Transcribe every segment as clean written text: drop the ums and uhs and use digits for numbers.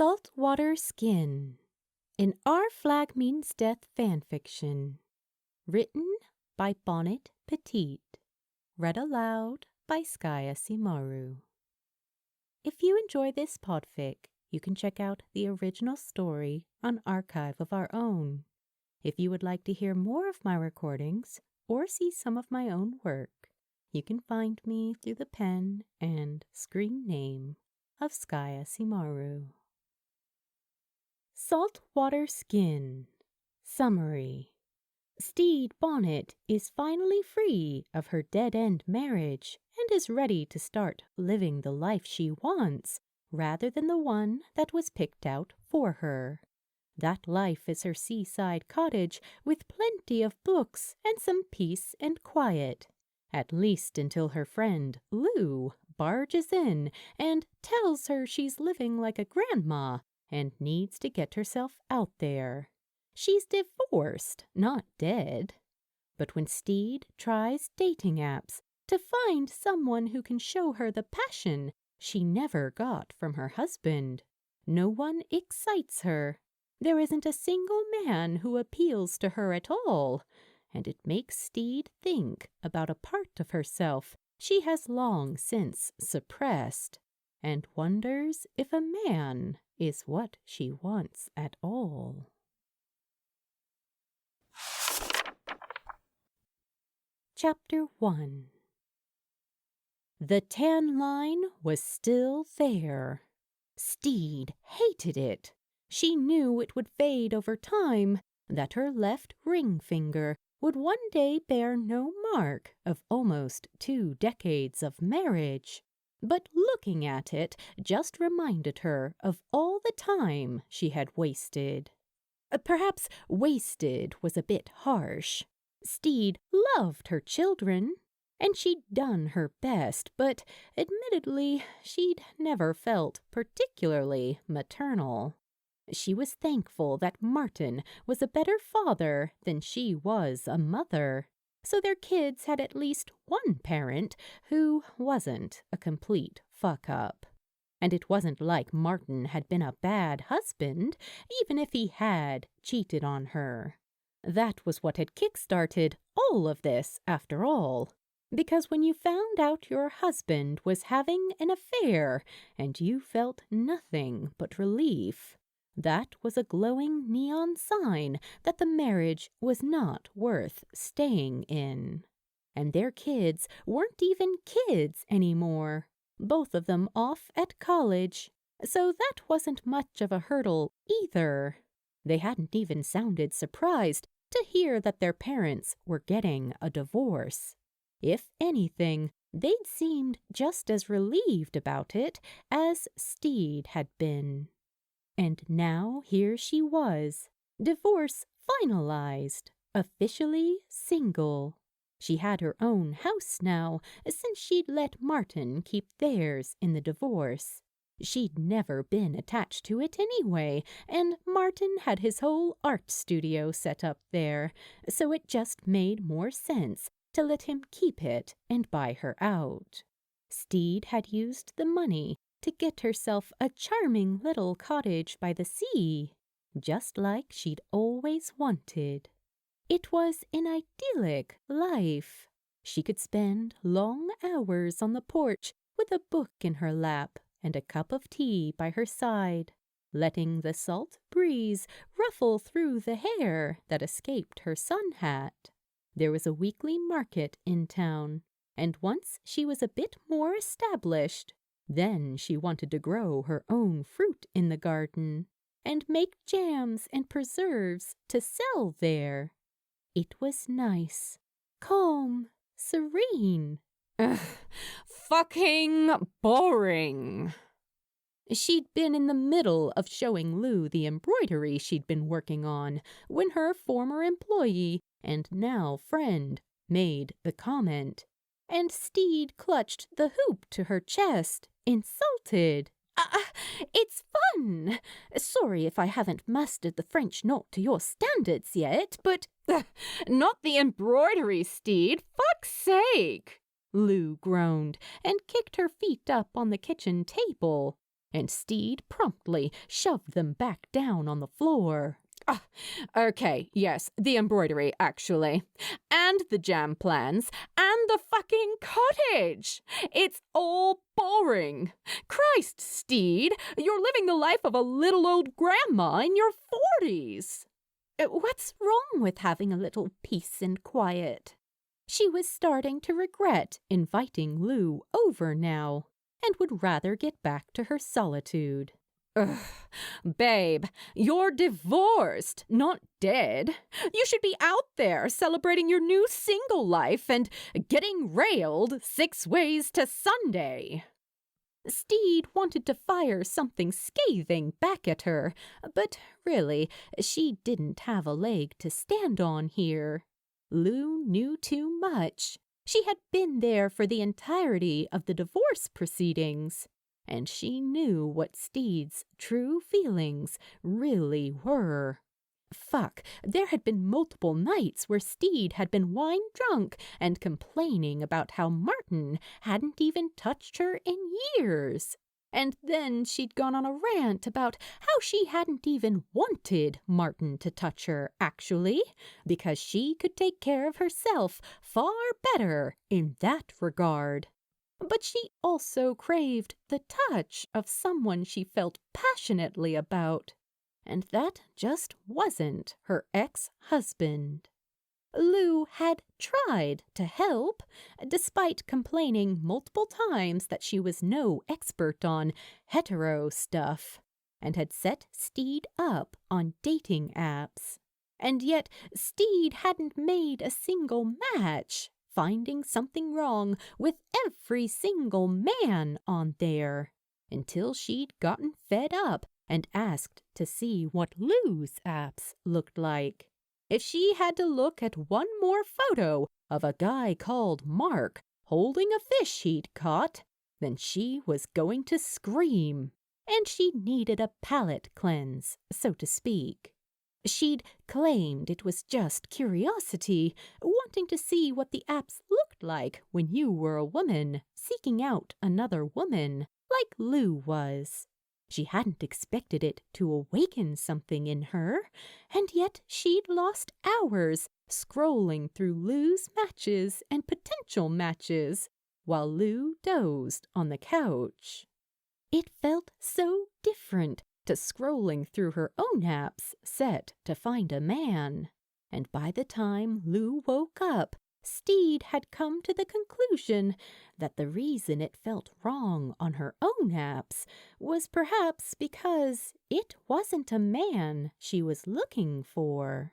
Saltwater Skin, an Our Flag Means Death fanfiction. Written by BonnetPetit. Read aloud by SkyAsimaru. If you enjoy this podfic, you can check out the original story on Archive of Our Own. If you would like to hear more of my recordings or see some of my own work, you can find me through the pen and screen name of SkyAsimaru. Saltwater Skin. Summary. Stede Bonnet is finally free of her dead-end marriage and is ready to start living the life she wants rather than the one that was picked out for her. That life is her seaside cottage with plenty of books and some peace and quiet, at least until her friend Lou barges in and tells her she's living like a grandma and needs to get herself out there. She's divorced, not dead. But when Stede tries dating apps to find someone who can show her the passion she never got from her husband, no one excites her. There isn't a single man who appeals to her at all, and it makes Stede think about a part of herself she has long since suppressed, and wonders if a man is what she wants at all. Chapter 1. The tan line was still there. Stede hated it. She knew it would fade over time, that her left ring finger would one day bear no mark of almost 2 decades of marriage. But looking at it just reminded her of all the time she had wasted. Perhaps wasted was a bit harsh. Stede loved her children, and she'd done her best, but admittedly she'd never felt particularly maternal. She was thankful that Martin was a better father than she was a mother, so their kids had at least one parent who wasn't a complete fuck-up. And it wasn't like Martin had been a bad husband, even if he had cheated on her. That was what had kick-started all of this, after all. Because when you found out your husband was having an affair and you felt nothing but relief, that was a glowing neon sign that the marriage was not worth staying in. And their kids weren't even kids anymore, both of them off at college, so that wasn't much of a hurdle either. They hadn't even sounded surprised to hear that their parents were getting a divorce. If anything, they'd seemed just as relieved about it as Stede had been. And now here she was, divorce finalized, officially single. She had her own house now, since she'd let Martin keep theirs in the divorce. She'd never been attached to it anyway, and Martin had his whole art studio set up there, so it just made more sense to let him keep it and buy her out. Stede had used the money to get herself a charming little cottage by the sea, just like she'd always wanted. It was an idyllic life. She could spend long hours on the porch with a book in her lap and a cup of tea by her side, letting the salt breeze ruffle through the hair that escaped her sun hat. There was a weekly market in town, and once she was a bit more established, then she wanted to grow her own fruit in the garden and make jams and preserves to sell there. It was nice, calm, serene. Fucking boring. She'd been in the middle of showing Lou the embroidery she'd been working on when her former employee and now friend made the comment, and Stede clutched the hoop to her chest, insulted. It's fun. Sorry if I haven't mastered the French knot to your standards yet, but not the embroidery, Stede, fuck's sake. Lou groaned and kicked her feet up on the kitchen table. and Stede promptly shoved them back down on the floor. Okay, yes, the embroidery, actually. And the jam plans. And the fucking cottage. It's all boring. Christ, Stede, you're living the life of a little old grandma in your 40s. What's wrong with having a little peace and quiet? She was starting to regret inviting Lou over now, and would rather get back to her solitude. Ugh, babe, you're divorced, not dead. You should be out there celebrating your new single life and getting railed 6 ways to Sunday. Stede wanted to fire something scathing back at her, but really, she didn't have a leg to stand on here. Lou knew too much. She had been there for the entirety of the divorce proceedings, and she knew what Stede's true feelings really were. Fuck, there had been multiple nights where Stede had been wine-drunk and complaining about how Martin hadn't even touched her in years. And then she'd gone on a rant about how she hadn't even wanted Martin to touch her, actually, because she could take care of herself far better in that regard. But she also craved the touch of someone she felt passionately about, and that just wasn't her ex-husband. Lou had tried to help, despite complaining multiple times that she was no expert on hetero stuff, and had set Stede up on dating apps. And yet Stede hadn't made a single match, finding something wrong with every single man on there, until she'd gotten fed up and asked to see what Lou's apps looked like. If she had to look at one more photo of a guy called Mark holding a fish he'd caught, then she was going to scream, and she needed a palate cleanse, so to speak. She'd claimed it was just curiosity, wanting to see what the apps looked like when you were a woman seeking out another woman, like Lou was. She hadn't expected it to awaken something in her, and yet she'd lost hours scrolling through Lou's matches and potential matches while Lou dozed on the couch. It felt so different to scrolling through her own apps set to find a man, and by the time Lou woke up, Stede had come to the conclusion that the reason it felt wrong on her own apps was perhaps because it wasn't a man she was looking for.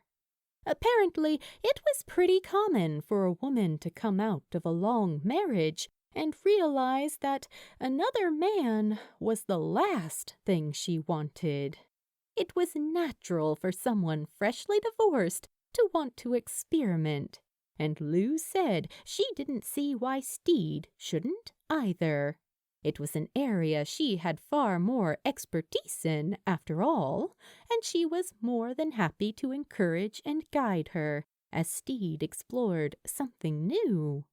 Apparently, it was pretty common for a woman to come out of a long marriage and realize that another man was the last thing she wanted. It was natural for someone freshly divorced to want to experiment, and Lou said she didn't see why Stede shouldn't either. It was an area she had far more expertise in, after all, and she was more than happy to encourage and guide her as Stede explored something new.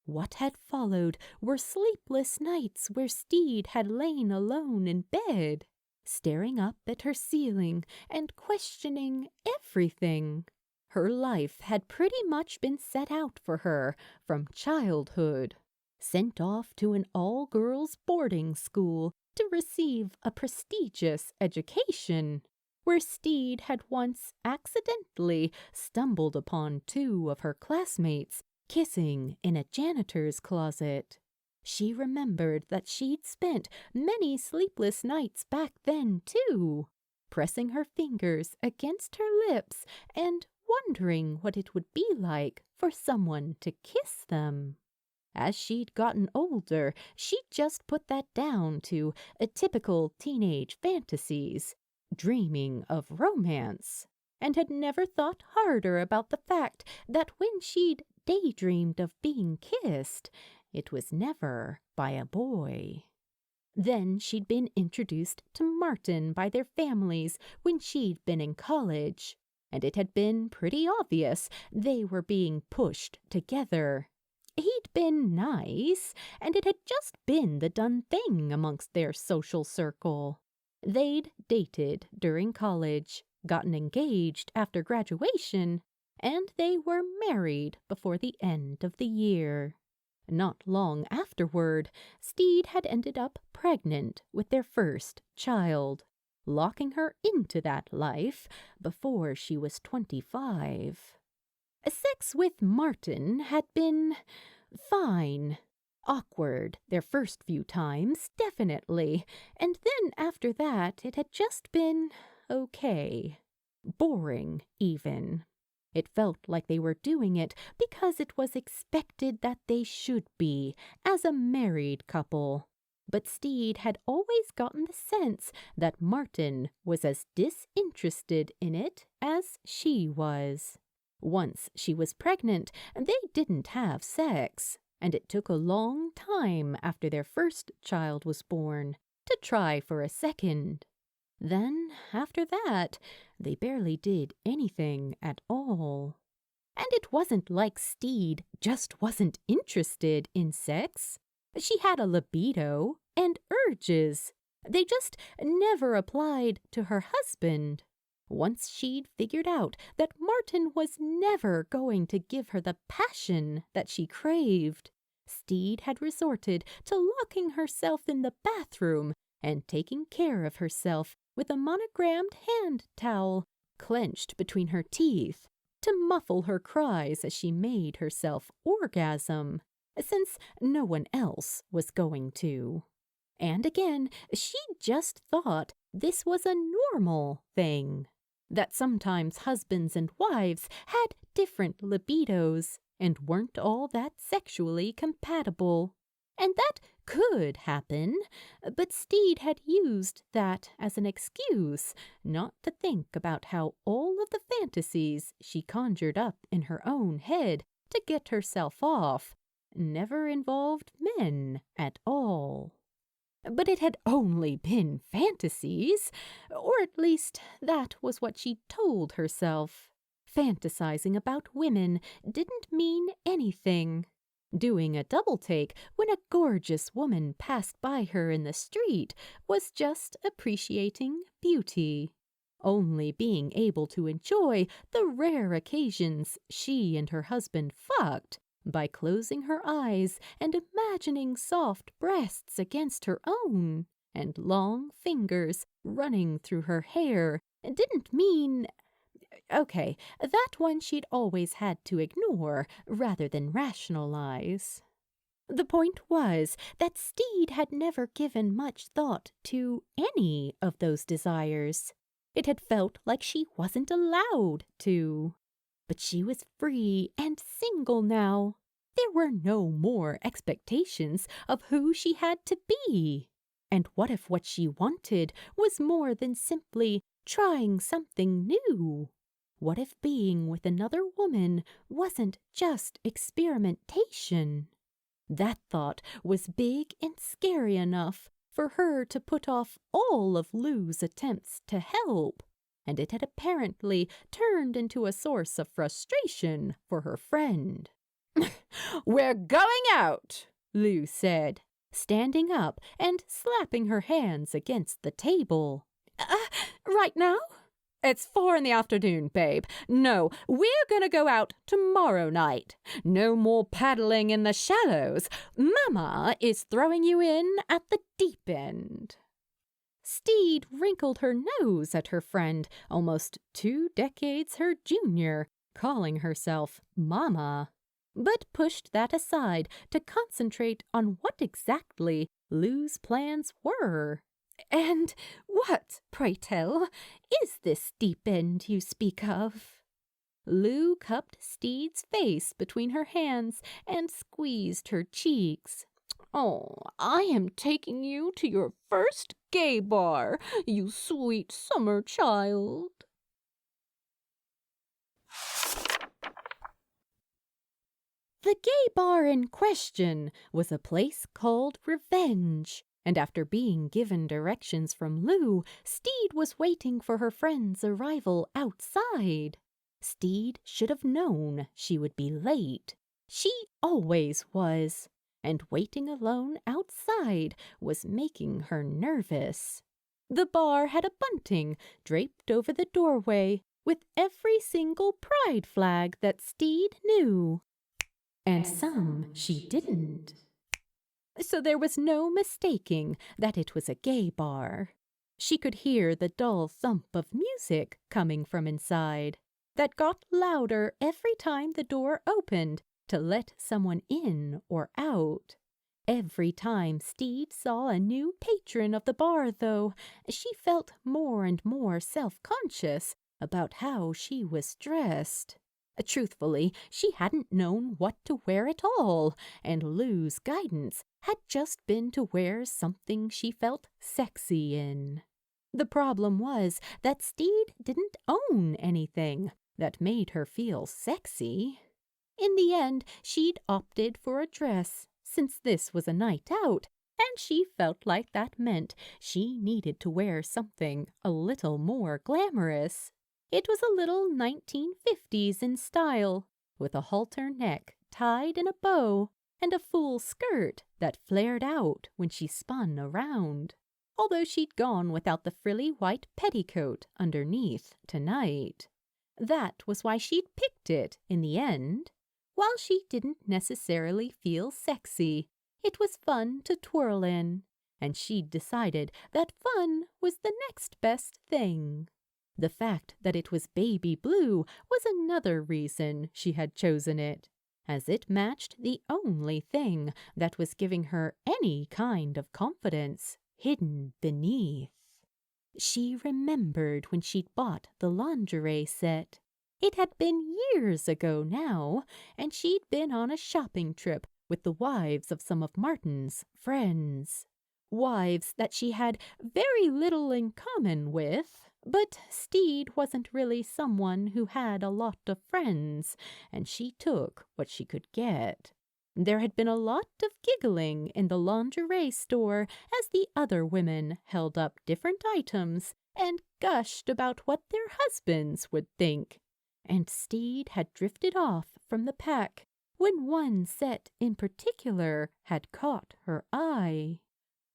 What had followed were sleepless nights where Stede had lain alone in bed, staring up at her ceiling and questioning everything. Her life had pretty much been set out for her from childhood. Sent off to an all-girls boarding school to receive a prestigious education, where Stede had once accidentally stumbled upon 2 of her classmates kissing in a janitor's closet. She remembered that she'd spent many sleepless nights back then, too, pressing her fingers against her lips and wondering what it would be like for someone to kiss them. As she'd gotten older, she'd just put that down to typical teenage fantasies, dreaming of romance, and had never thought harder about the fact that when she'd daydreamed of being kissed, it was never by a boy. Then she'd been introduced to Martin by their families when she'd been in college, and it had been pretty obvious they were being pushed together. He'd been nice, and it had just been the done thing amongst their social circle. They'd dated during college, gotten engaged after graduation, and they were married before the end of the year. Not long afterward, Stede had ended up pregnant with their first child, locking her into that life before she was 25. Sex with Martin had been fine. Awkward their first few times, definitely, and then after that it had just been okay. Boring, even. It felt like they were doing it because it was expected that they should be, as a married couple. But Stede had always gotten the sense that Martin was as disinterested in it as she was. Once she was pregnant, they didn't have sex, and it took a long time after their first child was born to try for a second. Then, after that, they barely did anything at all. And it wasn't like Stede just wasn't interested in sex. She had a libido and urges. They just never applied to her husband. Once she'd figured out that Martin was never going to give her the passion that she craved, Stede had resorted to locking herself in the bathroom and taking care of herself with a monogrammed hand towel clenched between her teeth to muffle her cries as she made herself orgasm, since no one else was going to. And again, she just thought this was a normal thing, that sometimes husbands and wives had different libidos and weren't all that sexually compatible. And that could happen, but Stede had used that as an excuse not to think about how all of the fantasies she conjured up in her own head to get herself off never involved men at all. But it had only been fantasies, or at least that was what she told herself. Fantasizing about women didn't mean anything. Doing a double take when a gorgeous woman passed by her in the street was just appreciating beauty. Only being able to enjoy the rare occasions she and her husband fucked by closing her eyes and imagining soft breasts against her own and long fingers running through her hair didn't mean... Okay, that one she'd always had to ignore rather than rationalize. The point was that Stede had never given much thought to any of those desires. It had felt like she wasn't allowed to. But she was free and single now. There were no more expectations of who she had to be. And what if what she wanted was more than simply trying something new? What if being with another woman wasn't just experimentation? That thought was big and scary enough for her to put off all of Lou's attempts to help, and it had apparently turned into a source of frustration for her friend. "We're going out," Lou said, standing up and slapping her hands against the table. Right now?" "It's 4 p.m, babe. No, we're gonna go out tomorrow night. No more paddling in the shallows. Mama is throwing you in at the deep end." Stede wrinkled her nose at her friend, almost 2 decades her junior, calling herself Mama, but pushed that aside to concentrate on what exactly Lou's plans were. "And what, pray tell, is this deep end you speak of?" Lou cupped Stede's face between her hands and squeezed her cheeks. "Oh, I am taking you to your first gay bar, you sweet summer child." The gay bar in question was a place called Revenge, and after being given directions from Lou, Stede was waiting for her friend's arrival outside. Stede should have known she would be late. She always was, and waiting alone outside was making her nervous. The bar had a bunting draped over the doorway with every single pride flag that Stede knew, and some she didn't. So there was no mistaking that it was a gay bar. She could hear the dull thump of music coming from inside that got louder every time the door opened to let someone in or out. Every time Stede saw a new patron of the bar, though, she felt more and more self-conscious about how she was dressed. Truthfully, she hadn't known what to wear at all, and Lou's guidance had just been to wear something she felt sexy in. The problem was that Stede didn't own anything that made her feel sexy. In the end, she'd opted for a dress, since this was a night out, and she felt like that meant she needed to wear something a little more glamorous. It was a little 1950s in style, with a halter neck tied in a bow and a full skirt that flared out when she spun around, although she'd gone without the frilly white petticoat underneath tonight. That was why she'd picked it in the end. While she didn't necessarily feel sexy, it was fun to twirl in, and she'd decided that fun was the next best thing. The fact that it was baby blue was another reason she had chosen it, as it matched the only thing that was giving her any kind of confidence hidden beneath. She remembered when she'd bought the lingerie set. It had been years ago now, and she'd been on a shopping trip with the wives of some of Martin's friends. Wives that she had very little in common with, but Stede wasn't really someone who had a lot of friends, and she took what she could get. There had been a lot of giggling in the lingerie store as the other women held up different items and gushed about what their husbands would think. And Stede had drifted off from the pack when one set in particular had caught her eye.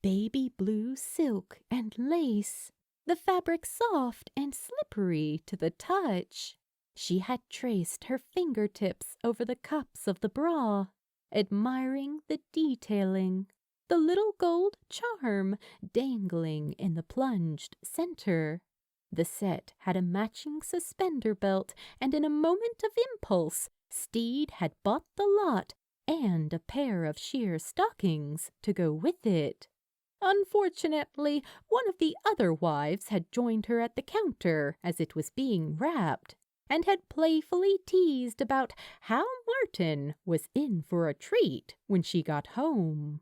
Baby blue silk and lace, the fabric soft and slippery to the touch. She had traced her fingertips over the cups of the bra, admiring the detailing, the little gold charm dangling in the plunged center. The set had a matching suspender belt, and in a moment of impulse, Stede had bought the lot and a pair of sheer stockings to go with it. Unfortunately, one of the other wives had joined her at the counter as it was being wrapped, and had playfully teased about how Martin was in for a treat when she got home.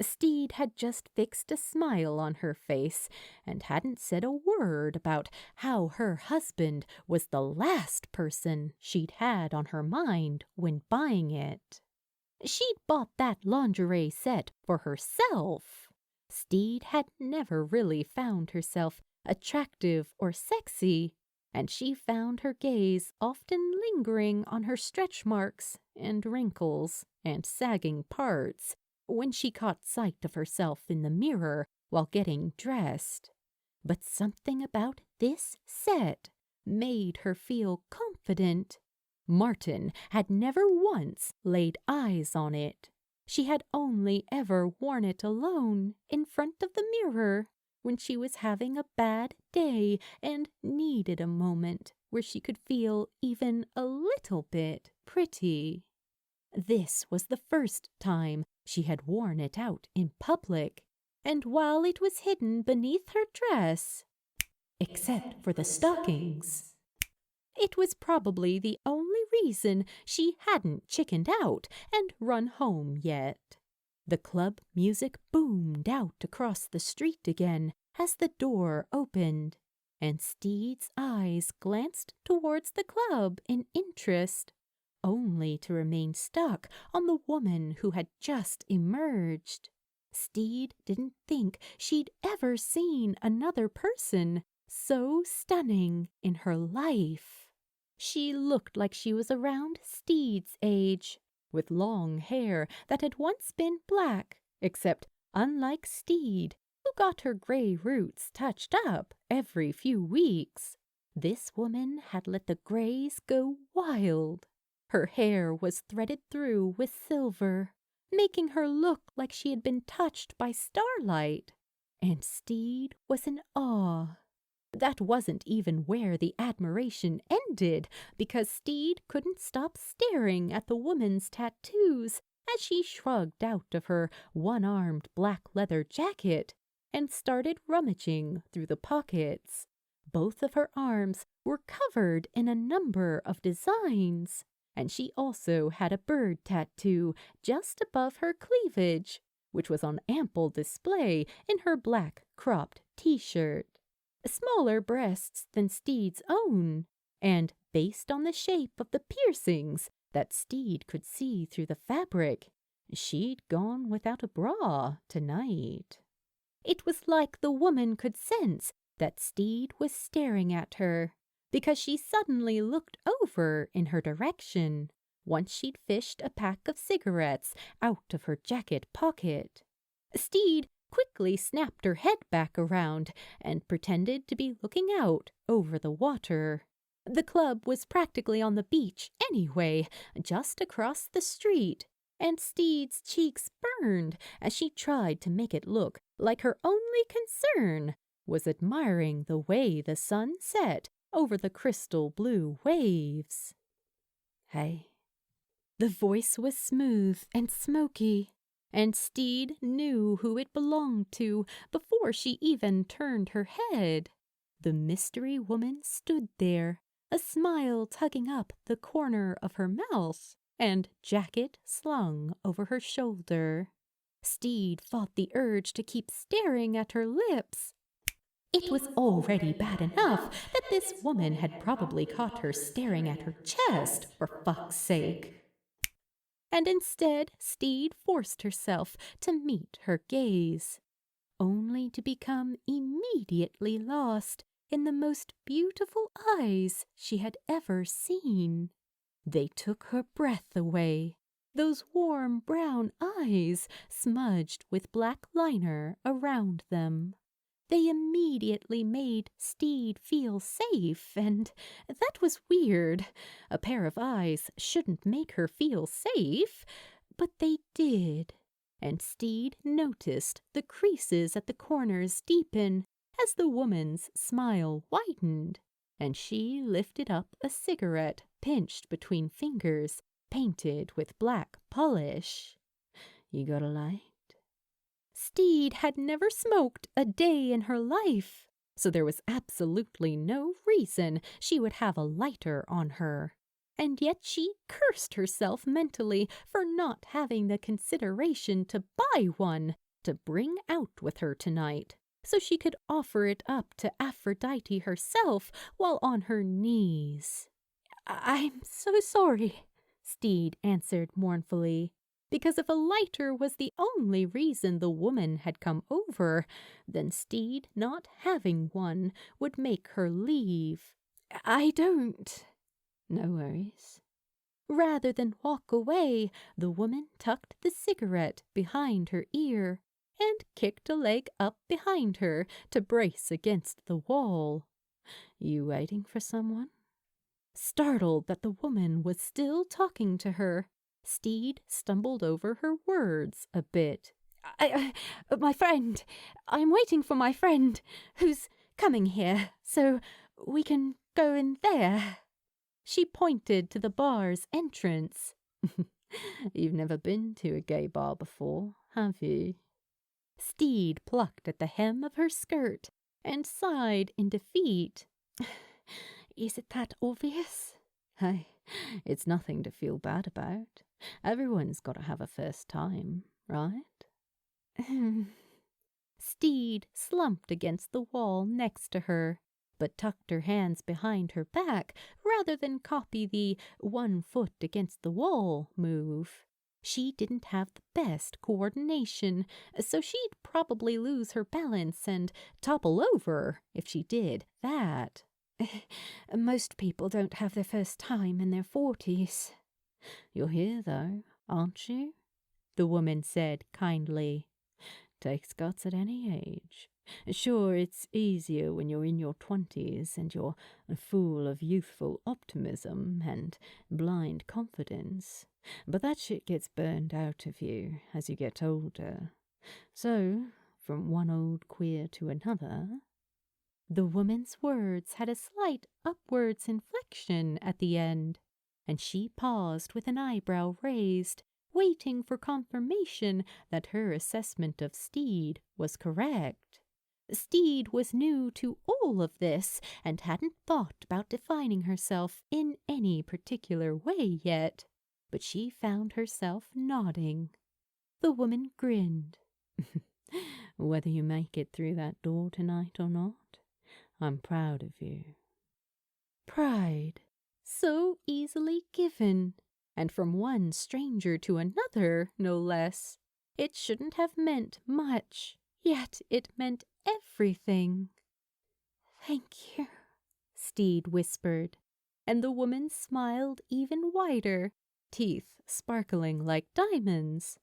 Stede had just fixed a smile on her face and hadn't said a word about how her husband was the last person she'd had on her mind when buying it. She'd bought that lingerie set for herself. Stede had never really found herself attractive or sexy, and she found her gaze often lingering on her stretch marks and wrinkles and sagging parts when she caught sight of herself in the mirror while getting dressed. But something about this set made her feel confident. Martin had never once laid eyes on it. She had only ever worn it alone in front of the mirror when she was having a bad day and needed a moment where she could feel even a little bit pretty. This was the first time she had worn it out in public, and while it was hidden beneath her dress, except for the stockings, it was probably the only reason she hadn't chickened out and run home yet. The club music boomed out across the street again as the door opened, and Stede's eyes glanced towards the club in interest, only to remain stuck on the woman who had just emerged. Stede didn't think she'd ever seen another person so stunning in her life. She looked like she was around Stede's age, with long hair that had once been black, except unlike Stede, who got her gray roots touched up every few weeks, this woman had let the grays go wild. Her hair was threaded through with silver, making her look like she had been touched by starlight, and Stede was in awe. That wasn't even where the admiration ended, because Stede couldn't stop staring at the woman's tattoos as she shrugged out of her one-armed black leather jacket and started rummaging through the pockets. Both of her arms were covered in a number of designs, and she also had a bird tattoo just above her cleavage, which was on ample display in her black cropped t-shirt. Smaller breasts than Stede's own, and based on the shape of the piercings that Stede could see through the fabric, she'd gone without a bra tonight. It was like the woman could sense that Stede was staring at her, because she suddenly looked over in her direction once she'd fished a pack of cigarettes out of her jacket pocket. Stede quickly snapped her head back around and pretended to be looking out over the water. The club was practically on the beach anyway, just across the street, and Stede's cheeks burned as she tried to make it look like her only concern was admiring the way the sun set over the crystal blue waves. "Hey." The voice was smooth and smoky, and Stede knew who it belonged to before she even turned her head. The mystery woman stood there, a smile tugging up the corner of her mouth, and jacket slung over her shoulder. Stede fought the urge to keep staring at her lips. It was already bad enough that this woman had probably caught her staring at her chest, for fuck's sake. And instead, Stede forced herself to meet her gaze, only to become immediately lost in the most beautiful eyes she had ever seen. They took her breath away, those warm brown eyes smudged with black liner around them. They immediately made Stede feel safe, and that was weird. A pair of eyes shouldn't make her feel safe, but they did. And Stede noticed the creases at the corners deepen as the woman's smile widened, and she lifted up a cigarette pinched between fingers, painted with black polish. "You got a light?" Stede had never smoked a day in her life, so there was absolutely no reason she would have a lighter on her. And yet she cursed herself mentally for not having the consideration to buy one to bring out with her tonight, so she could offer it up to Aphrodite herself while on her knees. "I'm so sorry," Stede answered mournfully, because if a lighter was the only reason the woman had come over, then Stede not having one would make her leave. "I don't." "No worries." Rather than walk away, the woman tucked the cigarette behind her ear and kicked a leg up behind her to brace against the wall. "You waiting for someone?" Startled that the woman was still talking to her, Stede stumbled over her words a bit. My friend. I'm waiting for my friend, who's coming here, so we can go in there." She pointed to the bar's entrance. "You've never been to a gay bar before, have you?" Stede plucked at the hem of her skirt and sighed in defeat. "Is it that obvious?" "Hey, it's nothing to feel bad about. Everyone's got to have a first time, right?" Stede slumped against the wall next to her, but tucked her hands behind her back rather than copy the one foot against the wall move. She didn't have the best coordination, so she'd probably lose her balance and topple over if she did that. "Most people don't have their first time in their 40s. You're here, though. aren't you?" the woman said kindly. "Takes guts at any age. Sure, it's easier when you're in your 20s and you're full of youthful optimism and blind confidence, but that shit gets burned out of you as you get older. So, from one old queer to another." The woman's words had a slight upwards inflection at the end, and she paused with an eyebrow raised, waiting for confirmation that her assessment of Stede was correct. Stede was new to all of this and hadn't thought about defining herself in any particular way yet, but she found herself nodding. The woman grinned. "Whether you make it through that door tonight or not, I'm proud of you." Pride, so easily given, and from one stranger to another, no less. It shouldn't have meant much, yet it meant everything. "Thank you," Stede whispered, and the woman smiled even wider, teeth sparkling like diamonds.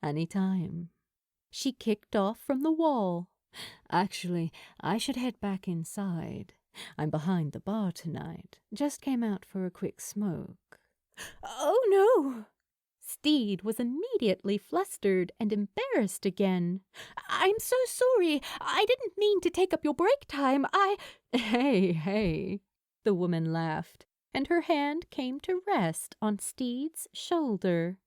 "Anytime." She kicked off from the wall. "Actually, I should head back inside. I'm behind the bar tonight. Just came out for a quick smoke." "Oh, no!" Stede was immediately flustered and embarrassed again. "I'm so sorry. I didn't mean to take up your break time. Hey, the woman laughed, and her hand came to rest on Stede's shoulder.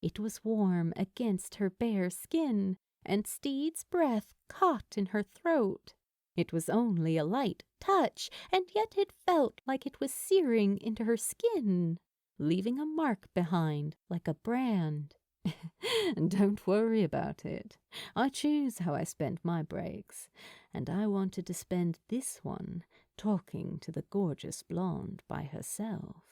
It was warm against her bare skin, and Stede's breath caught in her throat. It was only a light touch, and yet it felt like it was searing into her skin, leaving a mark behind like a brand. "Don't worry about it. I choose how I spend my breaks, and I wanted to spend this one talking to the gorgeous blonde by herself."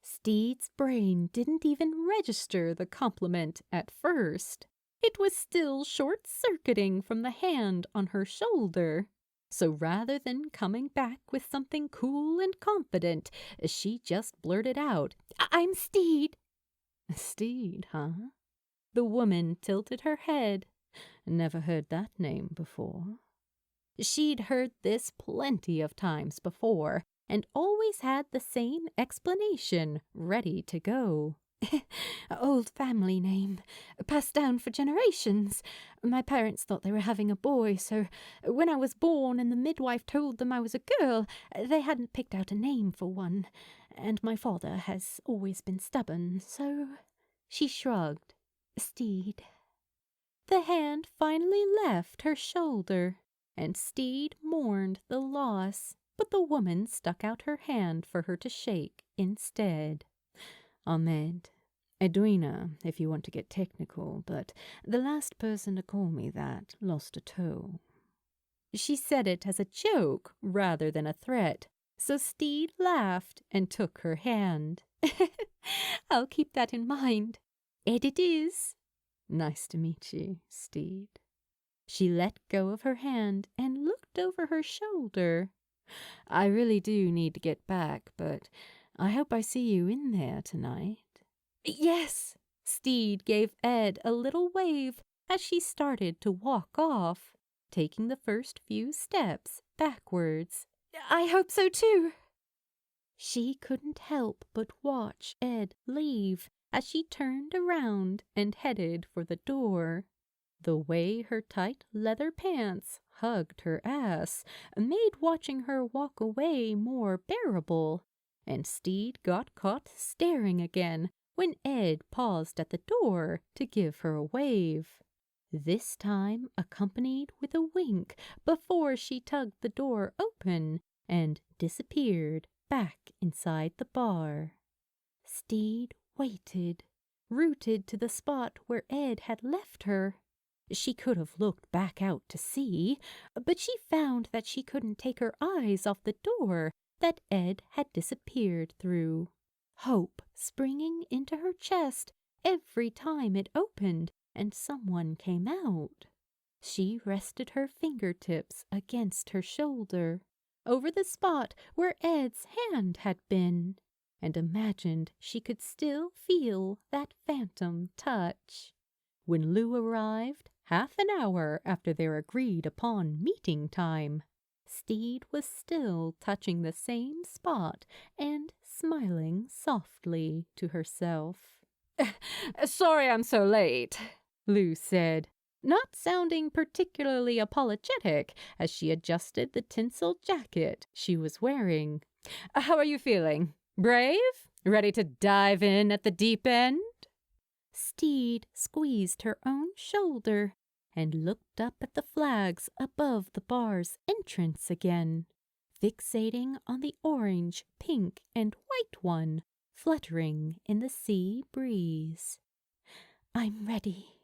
Stede's brain didn't even register the compliment at first. It was still short-circuiting from the hand on her shoulder. So rather than coming back with something cool and confident, she just blurted out, "I'm Stede." "Stede, huh?" The woman tilted her head. "Never heard that name before." She'd heard this plenty of times before, and always had the same explanation ready to go. "Old family name, passed down for generations. My parents thought they were having a boy, so when I was born and the midwife told them I was a girl, they hadn't picked out a name for one, and my father has always been stubborn, so—" She shrugged. "Stede." The hand finally left her shoulder, and Stede mourned the loss, but the woman stuck out her hand for her to shake instead. "Ahmed. Edwina, if you want to get technical, but the last person to call me that lost a toe." She said it as a joke rather than a threat, so Stede laughed and took her hand. "I'll keep that in mind. Ed it is." "Nice to meet you, Stede." She let go of her hand and looked over her shoulder. "I really do need to get back, but I hope I see you in there tonight." "Yes." Stede gave Ed a little wave as she started to walk off, taking the first few steps backwards. "I hope so too." She couldn't help but watch Ed leave as she turned around and headed for the door. The way her tight leather pants hugged her ass made watching her walk away more bearable, and Stede got caught staring again when Ed paused at the door to give her a wave, this time accompanied with a wink before she tugged the door open and disappeared back inside the bar. Stede waited, rooted to the spot where Ed had left her. She could have looked back out to see, but she found that she couldn't take her eyes off the door that Ed had disappeared through, hope springing into her chest every time it opened and someone came out. She rested her fingertips against her shoulder, over the spot where Ed's hand had been. and imagined she could still feel that phantom touch. When Lou arrived, half an hour after their agreed-upon meeting time, Stede was still touching the same spot and smiling softly to herself. "Sorry I'm so late," Lou said, not sounding particularly apologetic as she adjusted the tinsel jacket she was wearing. "How are you feeling? Brave? Ready to dive in at the deep end?" Stede squeezed her own shoulder and looked up at the flags above the bar's entrance again, fixating on the orange, pink, and white one fluttering in the sea breeze. "I'm ready."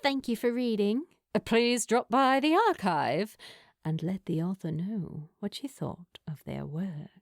Thank you for reading. Please drop by the archive and let the author know what you thought of their work.